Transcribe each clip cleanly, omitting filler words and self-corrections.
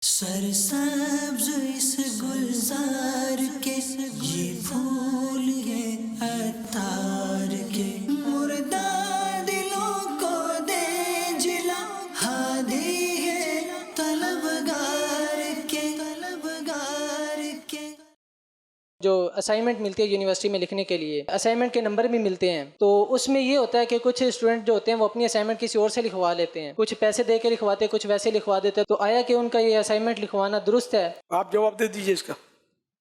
سرسبز اس گلزار کے یہ پھول یہ عطار کے، مردہ دلوں کو دے جلا، ہادی ہے طلبگار کے، طلبگار کے۔ جو اسائنمنٹ ملتی ہے یونیورسٹی میں لکھنے کے لیے، اسائنمنٹ کے نمبر بھی ملتے ہیں، تو اس میں یہ ہوتا ہے کہ کچھ اسٹوڈنٹ جو ہوتے ہیں وہ اپنی اسائنمنٹ کسی اور سے لکھوا لیتے ہیں، کچھ پیسے دے کے لکھواتے ہیں، کچھ ویسے لکھوا دیتے ہیں۔ تو آیا کہ ان کا یہ اسائنمنٹ لکھوانا درست ہے؟ آپ جواب دے دیجئے اس کا،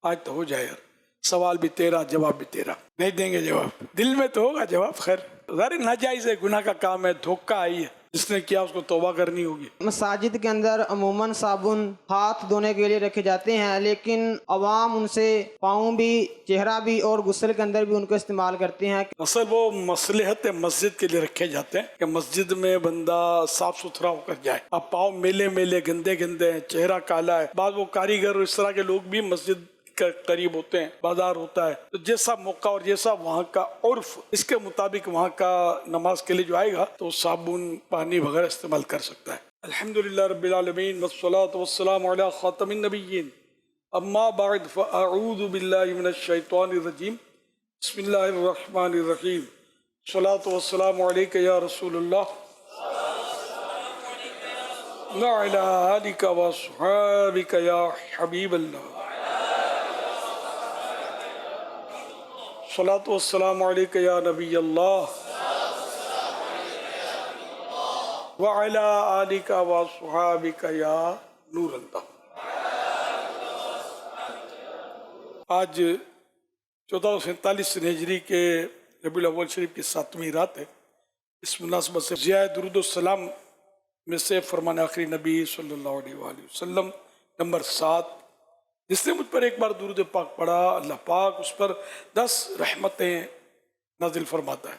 آج تو ہو جائے یار، سوال بھی تیرا جواب بھی تیرا، نہیں دیں گے جواب، دل میں تو ہوگا جواب۔ خیر ظاہر ناجائز ہے، گناہ کا کام ہے، دھوکہ آئی ہے، جس نے کیا اس کو توبہ کرنی ہوگی۔ مساجد کے اندر عموماً صابن ہاتھ دھونے کے لیے رکھے جاتے ہیں، لیکن عوام ان سے پاؤں بھی، چہرہ بھی اور غسل کے اندر بھی ان کو استعمال کرتے ہیں۔ اصل وہ مصلحت مسجد کے لیے رکھے جاتے ہیں کہ مسجد میں بندہ صاف ستھرا ہو کر جائے۔ اب پاؤں میلے میلے گندے گندے ہیں، چہرہ کالا ہے، بعض وہ کاریگر اس طرح کے لوگ بھی مسجد کے قریب ہوتے ہیں، بازار ہوتا ہے، تو جیسا موقع اور جیسا وہاں کا عرف، اس کے مطابق وہاں کا نماز کے لیے جو آئے گا تو صابن پانی وغیرہ استعمال کر سکتا ہے۔ الحمدللہ رب العالمین والصلاة والسلام علی خاتم النبیین، اما بعد فاعوذ باللہ من الشیطان الرجیم، بسم اللہ الرحمن الرحیم، الصلاة والسلام علیک یا رسول اللہ وعلی آلک واصحابک یا حبیب اللہ، الصلاة والسلام علیک یا نبی اللہ وعلی آلک واصحابک یا نور اللہ۔ آج 1447 ہجری کے ربیع الاول شریف کی 7ویں رات ہے۔ اس مناسبت سے ضیاء درود السلام میں سے فرمان آخری نبی صلی اللہ علیہ وآلہ وسلم نمبر 7، جس نے مجھ پر ایک بار درود پاک پڑھا، اللہ پاک اس پر 10 رحمتیں نازل فرماتا ہے،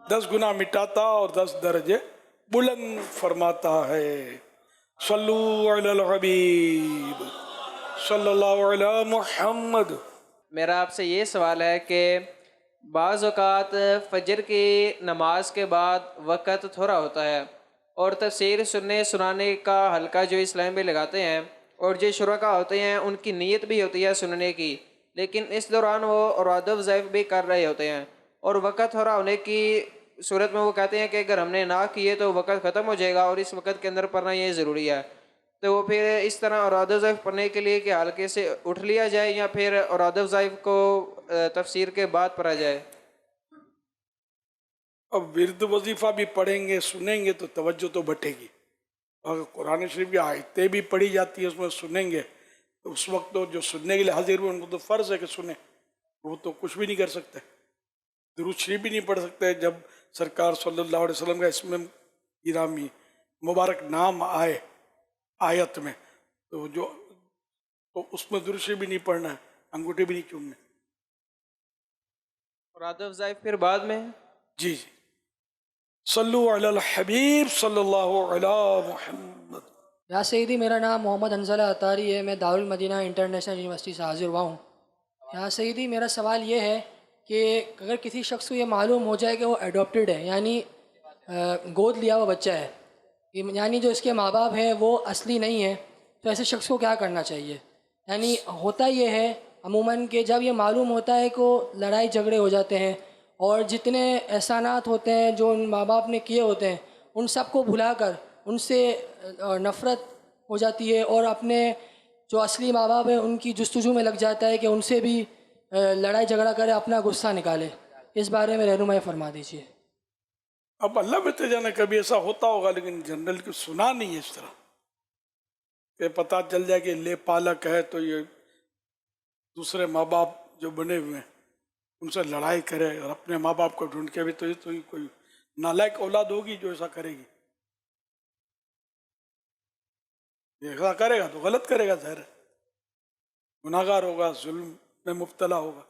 10 گناہ مٹاتا اور 10 درجے بلند فرماتا ہے۔ صلو علی الحبیب صلی اللہ علی محمد۔ میرا آپ سے یہ سوال ہے کہ بعض اوقات فجر کی نماز کے بعد وقت تھوڑا ہوتا ہے اور تفسیر سننے سنانے کا حلقہ جو اسلام میں لگاتے ہیں، اور جو شرکاء ہوتے ہیں ان کی نیت بھی ہوتی ہے سننے کی، لیکن اس دوران وہ اوراد وظائف بھی کر رہے ہوتے ہیں، اور وقت تھوڑا ہونے کی صورت میں وہ کہتے ہیں کہ اگر ہم نے نہ کیے تو وقت ختم ہو جائے گا اور اس وقت کے اندر پڑھنا یہ ضروری ہے۔ تو وہ پھر اس طرح اوراد وظائف پڑھنے کے لیے کہ حلقے سے اٹھ لیا جائے یا پھر اوراد وظائف کو تفسیر کے بعد پڑھا جائے؟ اب ورد وظیفہ بھی پڑھیں گے سنیں گے تو توجہ تو بٹے گی، اگر قرآن شریف کی آیتیں بھی پڑھی جاتی ہیں اس میں سنیں گے تو اس وقت تو جو سننے کے لیے حاضر ہوئے ان کو تو فرض ہے کہ سنیں، وہ تو کچھ بھی نہیں کر سکتے، درود شریف بھی نہیں پڑھ سکتے۔ جب سرکار صلی اللہ علیہ وسلم کا اسم گرامی مبارک نام آئے آیت میں تو اس میں درود شریف بھی نہیں پڑھنا ہے، انگوٹھے بھی نہیں چومنے۔ اوراد وظائف پھر بعد میں؟ جی جی، صلو علی الحبیب صلی اللہ علی محمد۔ یا سیدی، میرا نام محمد حنظلہ عطاری ہے، میں دارالمدینہ انٹرنیشنل یونیورسٹی سے حاضر ہوا ہوں۔ یا سیدی، میرا سوال یہ ہے کہ اگر کسی شخص کو یہ معلوم ہو جائے کہ وہ ایڈاپٹیڈ ہے، یعنی گود لیا ہوا بچہ ہے، یعنی جو اس کے ماں باپ ہیں وہ اصلی نہیں ہے، تو ایسے شخص کو کیا کرنا چاہیے؟ یعنی ہوتا یہ ہے عموماً کہ جب یہ معلوم ہوتا ہے کہ لڑائی جھگڑے ہو جاتے ہیں اور جتنے احسانات ہوتے ہیں جو ان ماں باپ نے کیے ہوتے ہیں ان سب کو بھلا کر ان سے نفرت ہو جاتی ہے اور اپنے جو اصلی ماں باپ ہیں ان کی جستجو میں لگ جاتا ہے کہ ان سے بھی لڑائی جھگڑا کرے، اپنا غصہ نکالے۔ اس بارے میں رہنمائی فرما دیجیے۔ اب اللہ بہتر جانے کبھی ایسا ہوتا ہوگا، لیکن جنرل کی سنا نہیں ہے اس طرح کہ پتہ چل جائے کہ لے پالک ہے تو یہ دوسرے ماں باپ جو بنے ہوئے ہیں ان سے لڑائی کرے اور اپنے ماں باپ کو ڈھونڈ کے بھی، تو یہ تو کوئی نالائق اولاد ہوگی جو ایسا کرے گی۔ یہ ایسا کرے گا تو غلط کرے گا، ظاہر ہے گناہ گار ہوگا، ظلم میں مبتلا ہوگا۔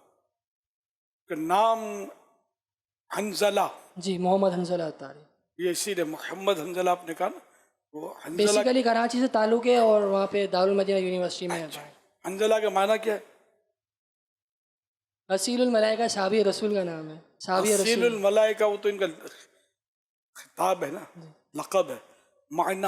کہ نام حنظلہ، جی، محمد حنظلہ عطاری۔ یہ اسی لیے محمد حنظلہ آپ نے کہا نا، وہ حنظلہ بیسیکلی کراچی سے تعلق ہے اور وہاں پہ دارالمدینہ یونیورسٹی میں ہے۔ حنظلہ کا معنی کیا ہے؟ رسیل الملائکہ، صحابی رسول کا نام ہے، صحابی رسول رسول۔ الملائکہ وہ تو ان کا خطاب ہے نا، لقب ہے، معنی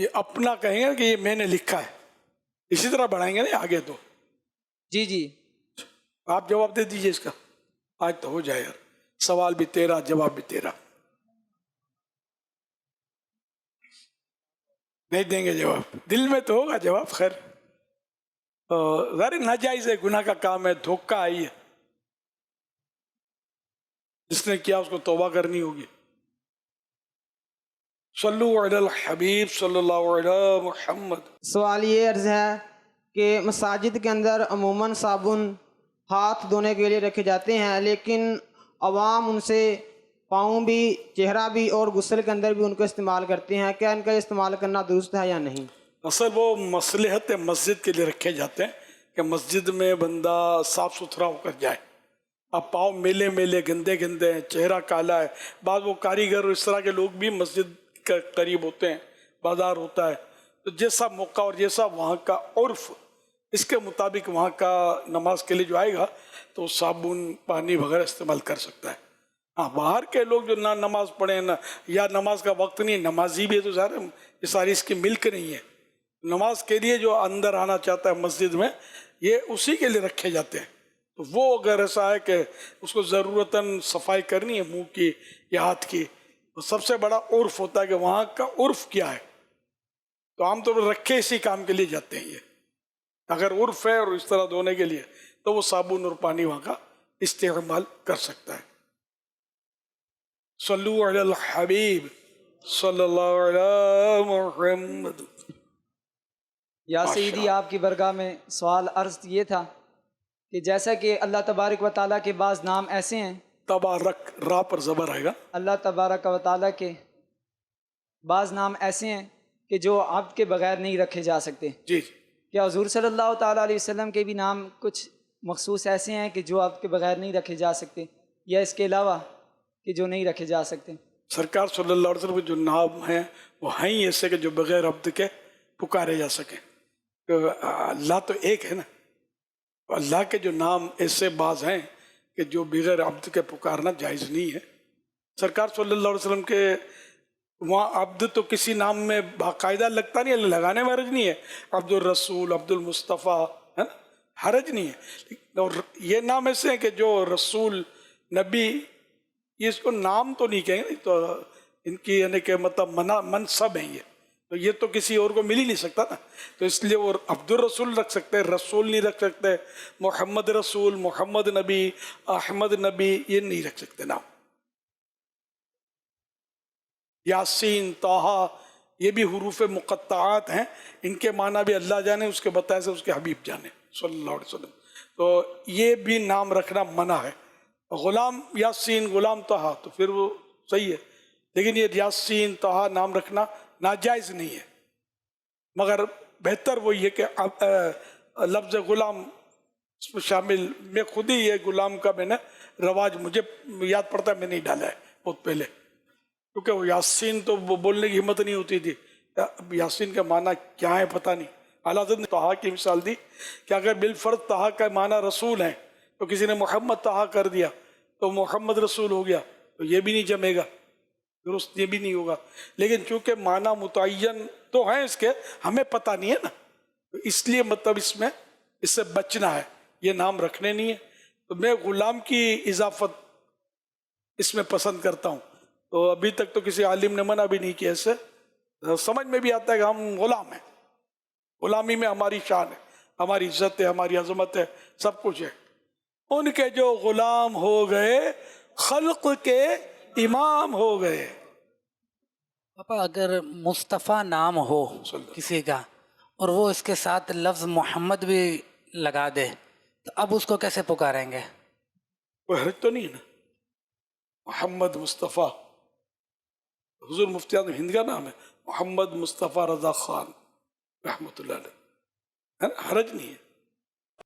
یہ اپنا کہیں گے کہ یہ میں نے لکھا ہے، اسی طرح بڑھائیں گے نا آگے تو. جی جی آپ جواب دے دیجئے اس کا، آج تو ہو جائے یار، سوال بھی تیرا جواب بھی تیرا. نہیں دیں گے جواب، دل میں تو ہوگا جواب. خیر ظاہر ناجائز ہے، گناہ کا کام ہے، دھوکہ آئی ہے، جس نے کیا اس کو توبہ کرنی ہوگی. صلو علی الحبیب صلی اللہ علیہ محمد. سوال یہ عرض ہے کہ مساجد کے اندر عموماً صابن ہاتھ دھونے کے لیے رکھے جاتے ہیں، لیکن عوام ان سے پاؤں بھی، چہرہ بھی اور غسل کے اندر بھی ان کو استعمال کرتے ہیں. کیا ان کا استعمال کرنا درست ہے یا نہیں؟ اصل وہ مصلحت مسجد کے لیے رکھے جاتے ہیں کہ مسجد میں بندہ صاف ستھرا ہو کر جائے. اب پاؤں میلے میلے گندے گندے ہیں، چہرہ کالا ہے. بعض وہ کاریگر اس طرح کے لوگ بھی مسجد کے قریب ہوتے ہیں، بازار ہوتا ہے، تو جیسا موقع اور جیسا وہاں کا عرف، اس کے مطابق وہاں کا نماز کے لیے جو آئے گا تو صابن پانی وغیرہ استعمال کر سکتا ہے. ہاں باہر کے لوگ جو نہ نماز پڑھیں نہ، یا نماز کا وقت نہیں، نمازی بھی ہے تو ظاہر یہ ساری اس کی ملک نہیں ہے. نماز کے لیے جو اندر آنا چاہتا ہے مسجد میں، یہ اسی کے لیے رکھے جاتے ہیں. تو وہ اگر ایسا ہے کہ اس کو ضرورتاً صفائی کرنی ہے منہ کی یا ہاتھ کی، تو سب سے بڑا عرف ہوتا ہے کہ وہاں کا عرف کیا ہے. تو عام طور پر رکھے اسی کام کے لیے جاتے ہیں. یہ اگر عرف ہے اور اس طرح دھونے کے لیے تو وہ صابن اور پانی وہاں کا استعمال کر سکتا ہے. صلو علی الحبیب صلی اللہ علیہ محمد. یا سیدی آپ کی برگاہ میں سوال عرض یہ تھا کہ جیسا کہ اللہ تبارک و تعالیٰ کے بعض نام ایسے ہیں، تبارک را پر زبر آئے گا، اللہ تبارک و تعالیٰ کے بعض نام ایسے ہیں کہ جو عبد کے بغیر نہیں رکھے جا سکتے. جی کیا حضور صلی اللہ تعالیٰ علیہ وسلم کے بھی نام کچھ مخصوص ایسے ہیں کہ جو عبد کے بغیر نہیں رکھے جا سکتے، یا اس کے علاوہ کہ جو نہیں رکھے جا سکتے؟ سرکار صلی اللہ علیہ وسلم کے جو نام ہیں وہ ہیں ہی ایسے کہ جو بغیر عبد کے پکارے جا سکیں. اللہ تو ایک ہے نا، اللہ کے جو نام ایسے بعض ہیں کہ جو بغیر عبد کے پکارنا جائز نہیں ہے. سرکار صلی اللہ علیہ وسلم کے وہاں عبد تو کسی نام میں باقاعدہ لگتا نہیں ہے، لگانے میں حرج نہیں ہے. عبد الرسول، عبد المصطفیٰ ہے نا، حرج نہیں ہے. اور یہ نام ایسے ہیں کہ جو رسول، نبی، یہ اس کو نام تو نہیں کہیں گے، تو ان کی یعنی کہ مطلب منصب ہیں یہ، تو یہ تو کسی اور کو مل ہی نہیں سکتا نا. تو اس لیے وہ عبد الرسول رکھ سکتے ہیں، رسول نہیں رکھ سکتے. محمد رسول، محمد نبی، احمد نبی، یہ نہیں رکھ سکتے نام. یاسین، طٰہٰ، یہ بھی حروف مقطعات ہیں، ان کے معنی بھی اللہ جانے، اس کے بتائے سے اس کے حبیب جانے صلی اللہ علیہ وسلم. تو یہ بھی نام رکھنا منع ہے. غلام یاسین، غلام طٰہٰ تو پھر وہ صحیح ہے، لیکن یہ یاسین طٰہٰ نام رکھنا ناجائز نہیں ہے. مگر بہتر وہی ہے کہ لفظ غلام اس میں شامل، میں خود ہی یہ غلام کا میں نے رواج مجھے یاد پڑتا ہے، میں نہیں ڈالا ہے بہت پہلے، کیونکہ وہ یاسین تو وہ بولنے کی ہمت نہیں ہوتی تھی. اب یاسین کا معنی کیا ہے پتہ نہیں. اعلیٰ حضرت نے طٰہٰ کی مثال دی کہ اگر بالفرض طٰہٰ کا معنی رسول ہے تو کسی نے محمد طٰہٰ کر دیا تو محمد رسول ہو گیا، تو یہ بھی نہیں جمے گا، درست یہ بھی نہیں ہوگا. لیکن چونکہ معنی متعین تو ہیں اس کے، ہمیں پتہ نہیں ہے نا، تو اس لیے مطلب اس سے بچنا ہے، یہ نام رکھنے نہیں ہے. تو میں غلام کی اضافت اس میں پسند کرتا ہوں. تو ابھی تک تو کسی عالم نے منع بھی نہیں کیا. اس سے سمجھ میں بھی آتا ہے کہ ہم غلام ہیں، غلامی میں ہماری شان ہے، ہماری عزت ہے، ہماری عظمت ہے، سب کچھ ہے. ان کے جو غلام ہو گئے خلق کے امام ہو گئے. پاپا اگر مصطفیٰ نام ہو کسی کا اور وہ اس کے ساتھ لفظ محمد بھی لگا دے تو اب اس کو کیسے پکاریں گے؟ کوئی حرج تو نہیں ہے نا. محمد مصطفیٰ، حضور مفتی اعظم ہند کا نام ہے محمد مصطفیٰ رضا خان رحمۃ اللہ علیہ، ہے نا، حرج نہیں ہے.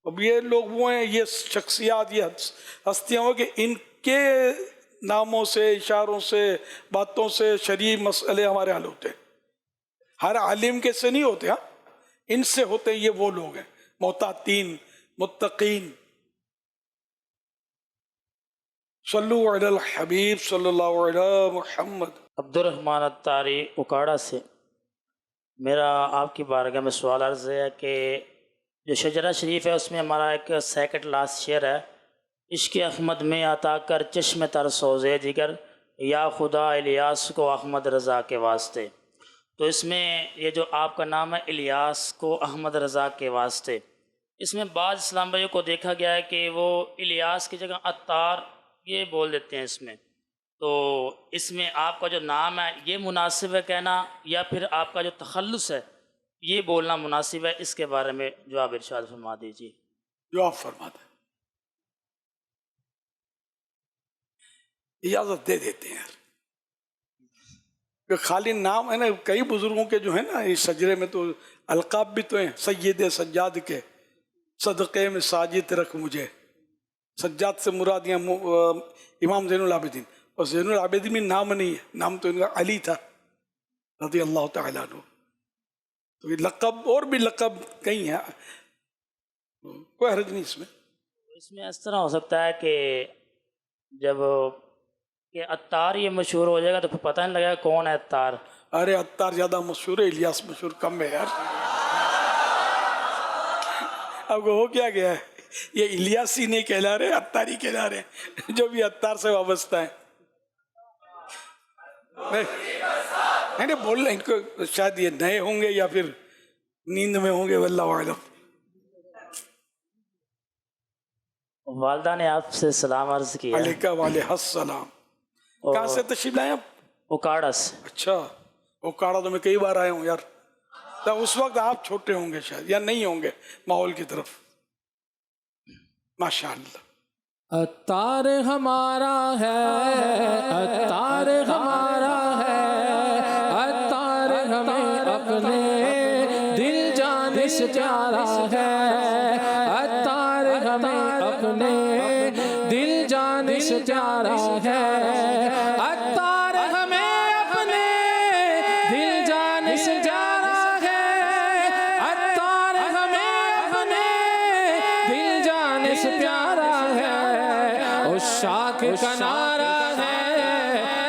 اب یہ لوگ وہ ہیں، یہ شخصیات، یہ ہستیاں ہوں کہ ان کے ناموں سے، اشاروں سے، باتوں سے شرعی مسئلے ہمارے حل ہوتے ہیں. ہر عالم کے سے نہیں ہوتے، ہاں ان سے ہوتے ہیں. یہ وہ لوگ ہیں محتاطین، متقین. صلو علی الحبیب صلی اللہ علیہ محمد. عبد الرحمن الطاری اکاڑا سے میرا آپ کی بارگاہ میں سوال عرض ہے کہ جو شجرہ شریف ہے اس میں ہمارا ایک سیکنڈ لاسٹ شعر ہے، عشق احمد میں عطا کر چشم تر سوزے جگر، یا خدا الیاس کو احمد رضا کے واسطے. تو اس میں یہ جو آپ کا نام ہے الیاس کو احمد رضا کے واسطے، اس میں بعض اسلام بھائیوں کو دیکھا گیا ہے کہ وہ الیاس کی جگہ عطار یہ بول دیتے ہیں اس میں. تو اس میں آپ کا جو نام ہے یہ مناسب ہے کہنا، یا پھر آپ کا جو تخلص ہے یہ بولنا مناسب ہے؟ اس کے بارے میں جواب ارشاد فرما دیجیے. جو آپ فرما دیں، اجازت دے دیتے ہیں کہ خالی نام ہے نا. کئی بزرگوں کے جو ہے نا اس شجرے میں تو القاب بھی تو ہیں. سید سجاد کے صدقے میں ساجد رکھ مجھے، سجاد سے مراد یہاں امام زین العابدین، اور زین العابدین میں نام نہیں ہے، نام تو ان کا علی تھا رضی اللہ تعالیٰ عنہ. تو یہ لقب اور بھی لقب کئی ہیں، کوئی حرج نہیں اس میں. اس میں اس طرح ہو سکتا ہے کہ جب کہ عطار یہ مشہور ہو جائے گا تو پھر پتہ نہیں لگے گا کون ہے عطار. ارے عطار زیادہ مشہور ہے، الیاس مشہور کم ہے یار. اب ہو کیا گیا ہے، یہ الیاسی نہیں کہلا رہے، عطاری کہلا رہے جو بھی عطار سے وابستہ ہے. نہیں بول رہے ان کو، شاید یہ نئے ہوں گے یا پھر نیند میں ہوں گے، واللہ اعلم. والدہ نے آپ سے سلام عرض کیا. علیکہ وعلیہ السلام. کہاں سے تشریف لائے آپ؟ اکاڑا سے. اچھا، اوکاڑا تو میں کئی بار آیا ہوں یار. تو اس وقت آپ چھوٹے ہوں گے شاید، یا نہیں ہوں گے ماحول کی طرف. ماشاءاللہ. عطار ہمارا ہے، عطار ہمارا ہے، عطار ہمیں اپنے دل جان سے پیارا ہے، عطار ہمیں اپنے دل جان سے پیارا ہے، عطار ہمیں اپنے دل جان سے پیارا ہے، عطار ہمیں اپنے دل جان سے پیارا ہے. عشاق کا نعرہ ہے،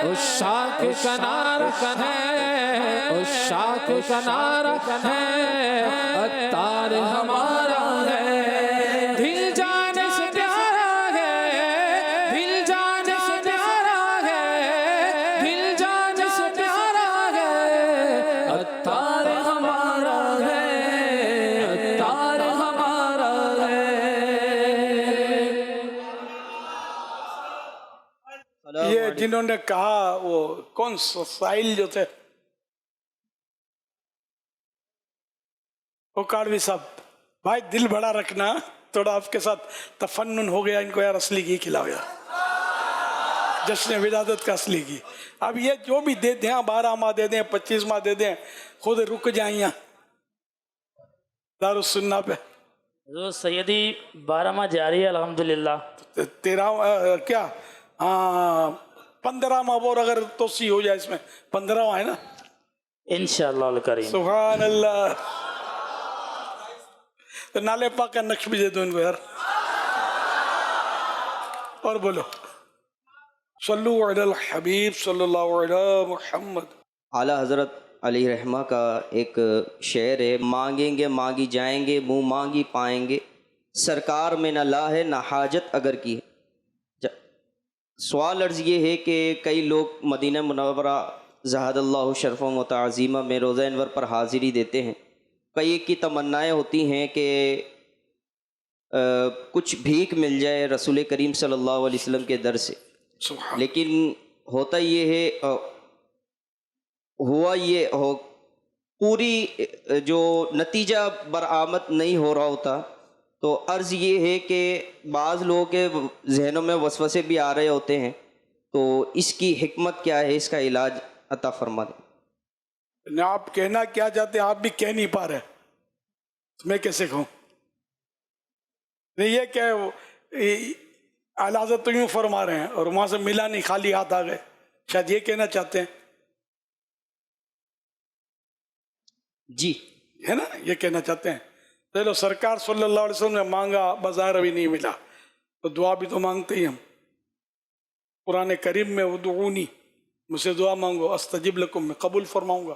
عشاق کا نعرہ ہے، عشاق کا نعرہ ہے، عطار ہمارا ہے، دل جان سے پیارا ہے، دل جان سے پیارا ہے، دل جان سے پیارا ہے، عطار ہمارا ہے، عطار ہمارا ہے. یہ جنہوں نے کہا وہ کون سائل جو تھے، اوکاڑوی صاحب، بھائی دل بڑا رکھنا، تھوڑا آپ کے ساتھ تفنن ہو گیا، ان کو یار اصلی گھی کھلاؤ یار، جشن ولادت کا اصلی گھی. اب یہ جو بھی دے دیں، 12 ماہ دے دیں، 25 ماہ دے دیں، خود رک جائیں یہاں دارالسنہ پہ. حضور سیدی 12 ماہ جاری ہے الحمدللہ. 13 کیا 15 ماہ اور اگر توسیع ہو جائے اس میں 15 ہے نا انشاءاللہ الکریم. سبحان اللہ. تو نالے پاک کا نقش بھی دے دو ان کو یار. اور بولو صلو علی الحبیب صلی اللہ علیہ محمد. اعلیٰ حضرت علیہ رحمہ کا ایک شعر ہے، مانگیں گے مانگی جائیں گے، منہ مانگی پائیں گے، سرکار میں نہ لا ہے نہ حاجت اگر کی ہے. سوال عرض یہ ہے کہ کئی لوگ مدینہ منورہ زہد اللہ شرف و تعظیمہ میں روزہ انور پر حاضری دیتے ہیں. کئی کی تمنائیں ہوتی ہیں کہ کچھ بھیک مل جائے رسول کریم صلی اللہ علیہ وسلم کے در سے، لیکن ہوتا یہ ہے پوری جو نتیجہ برآمد نہیں ہو رہا ہوتا. تو عرض یہ ہے کہ بعض لوگوں کے ذہنوں میں وسوسے بھی آ رہے ہوتے ہیں، تو اس کی حکمت کیا ہے، اس کا علاج عطا فرما دیں. آپ کہنا کیا چاہتے ہیں آپ بھی کہہ نہیں پا رہے، میں کیسے کہوں؟ نہیں یہ کہ اعلیٰ حضرت تو یوں فرما رہے ہیں اور وہاں سے ملا نہیں، خالی ہاتھ آ گئے، شاید یہ کہنا چاہتے ہیں جی، ہے نا، یہ کہنا چاہتے ہیں. چلو سرکار صلی اللہ علیہ وسلم نے مانگا، بظاہر ابھی نہیں ملا، تو دعا بھی تو مانگتے ہی ہم. قرآن کریم میں ادعونی، مجھ سے دعا مانگو استجب لکم، میں قبول فرماؤں گا.